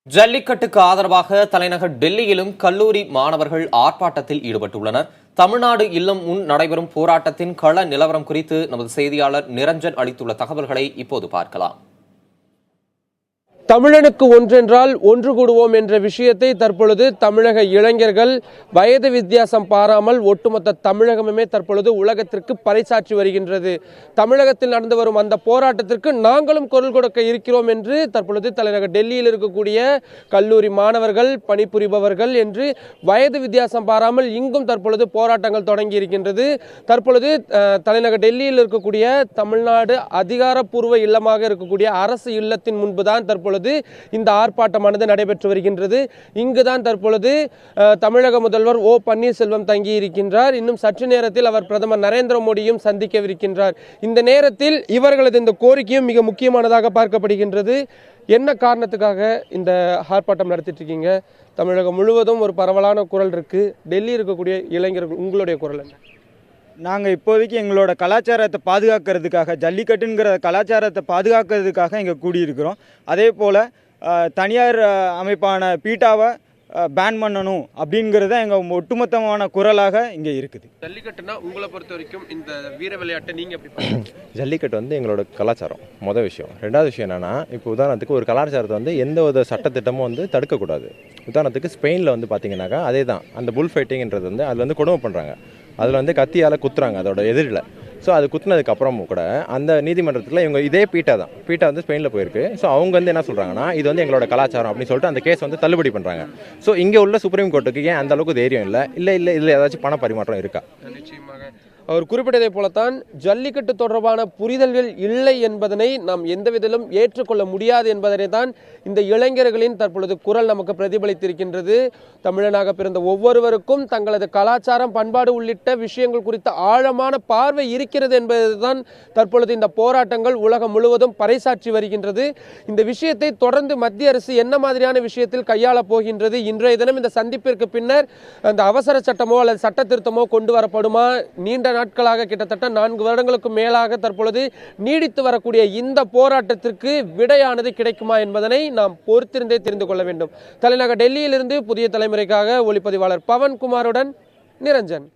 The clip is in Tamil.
ஜல்லிக்கட்டுக்கு ஆதரவாக தலைநகர் டெல்லியிலும் கல்லூரி மாணவர்கள் ஆர்ப்பாட்டத்தில் ஈடுபட்டுள்ளனர். தமிழ்நாடு இல்லம் முன் நடைபெறும் போராட்டத்தின் கள நிலவரம் குறித்து நமது செய்தியாளர் நிரஞ்சன் அளித்துள்ள தகவல்களை இப்போது பார்க்கலாம். தமிழனுக்கு ஒன்றென்றால் ஒன்று கூடுவோம் என்ற விஷயத்தை தற்பொழுது தமிழக இளைஞர்கள் வயது வித்தியாசம் பாராமல் ஒட்டுமொத்த தமிழகமே தற்பொழுது உலகத்திற்கு பறைசாற்றி வருகின்றது. தமிழகத்தில் நடந்து வரும் அந்த போராட்டத்திற்கு நாங்களும் குரல் கொடுக்க இருக்கிறோம் என்று தற்பொழுது தலைநகர் டெல்லியில் இருக்கக்கூடிய கல்லூரி மாணவர்கள், பணிபுரிபவர்கள் என்று வயது வித்தியாசம் பாராமல் இங்கும் தற்பொழுது போராட்டங்கள் தொடங்கி இருக்கின்றது. தற்பொழுது தலைநகர் டெல்லியில் இருக்கக்கூடிய தமிழ்நாடு அதிகாரப்பூர்வ இல்லமாக இருக்கக்கூடிய அரசு இல்லத்தின் முன்புதான் தற்பொழுது இந்த ஆர்ப்பாட்டமானது நடைபெற்று வருகின்றது. இங்குதான் தற்பொழுது தமிழக முதல்வர் ஓ பன்னீர்செல்வம் தங்கி இருக்கின்றார். இன்னும் சற்று நேரத்தில் அவர் பிரதமர் நரேந்திர மோடியும் சந்திக்கவிருக்கின்றார். இந்த நேரத்தில் இவர்களது இந்த கோரிக்கையும் மிக முக்கியமானதாக பார்க்கப்படுகின்றது. என்ன காரணத்துக்காக இந்த ஆர்ப்பாட்டம் நடத்திட்டு இருக்கீங்க? தமிழகம் முழுவதும் ஒரு பரவலான குரல் இருக்கு. டெல்லி இருக்கக்கூடிய இளைஞர்கள், உங்களுடைய குரல் என்ன? நாங்கள் இப்போதைக்கு எங்களோட கலாச்சாரத்தை பாதுகாக்கிறதுக்காக, ஜல்லிக்கட்டுங்கிற கலாச்சாரத்தை பாதுகாக்கிறதுக்காக இங்கே கூடியிருக்கிறோம். அதே போல் தனியார் அமைப்பான பீட்டாவை பேன் பண்ணணும் அப்படிங்கிறது எங்கள் ஒட்டுமொத்தமான குரலாக இங்கே இருக்குது. ஜல்லிக்கட்டுனா உங்களை பொறுத்த வரைக்கும் இந்த வீர விளையாட்டை நீங்கள் எப்படி பண்ணுறீங்க? ஜல்லிக்கட்டு வந்து எங்களோட கலாச்சாரம் மொதல் விஷயம். ரெண்டாவது விஷயம் என்னென்னா, இப்போ உதாரணத்துக்கு ஒரு கலாச்சாரத்தை வந்து எந்த ஒரு சட்டத்திட்டமும் வந்து தடுக்கக்கூடாது. உதாரணத்துக்கு ஸ்பெயினில் வந்து பார்த்தீங்கன்னாக்கா அதே தான், அந்த புல் ஃபைட்டிங்கிறது வந்து அதில் வந்து கொடுமை பண்ணுறாங்க. அதில் வந்து கத்தியால் குத்துறாங்க அதோட எதிரில். ஸோ அது குத்துனதுக்கு அப்புறமும் கூட அந்த நீதிமன்றத்தில் இவங்க இதே பீட்டா வந்து ஸ்பெயினில் போயிருக்கு. ஸோ அவங்க வந்து என்ன சொல்கிறாங்கன்னா, இது வந்து எங்களோட கலாச்சாரம் அப்படின்னு சொல்லிட்டு அந்த கேஸ் வந்து தள்ளுபடி பண்ணுறாங்க. ஸோ இங்கே உள்ள சுப்ரீம் கோர்ட்டுக்கு ஏன் அந்த அளவுக்கு தைரியம் இல்லை இதில் ஏதாச்சும் பண பரிமாற்றம் இருக்கா? அவர் குறிப்பிட்டதை போலத்தான் ஜல்லிக்கட்டு தொடர்பான புரிதல்கள் இல்லை என்பதனை நாம் எந்தவிதிலும் ஏற்றுக்கொள்ள முடியாது என்பதனை தான் இந்த இளைஞர்களின் தற்பொழுது குரல் நமக்கு பிரதிபலித்திருக்கின்றது. தமிழனாக பிறந்த ஒவ்வொருவருக்கும் தங்களது கலாச்சாரம், பண்பாடு உள்ளிட்ட விஷயங்கள் குறித்த ஆழமான பார்வை இருக்கிறது என்பதுதான் தற்பொழுது இந்த போராட்டங்கள் உலகம் முழுவதும் பறைசாற்றி வருகின்றது. இந்த விஷயத்தை தொடர்ந்து மத்திய அரசு என்ன மாதிரியான விஷயத்தில் கையாள போகின்றது? இன்றைய தினம் இந்த சந்திப்பிற்கு பின்னர் அந்த அவசர சட்டமோ அல்லது சட்ட திருத்தமோ கொண்டு வரப்படுமா? நீண்ட நாட்களாக கிட்டத்தட்ட 4 வருடங்களுக்கு மேலாக தற்பொழுது நீடித்து வரக்கூடிய இந்த போராட்டத்திற்கு விடையானது கிடைக்குமா என்பதனை நாம் பொறுத்திருந்தே தெரிந்து கொள்ள வேண்டும். தலைநகர் டெல்லியிலிருந்து புதிய தலைமுறைக்காக ஒளிப்பதிவாளர் பவன்குமாருடன் நிரஞ்சன்.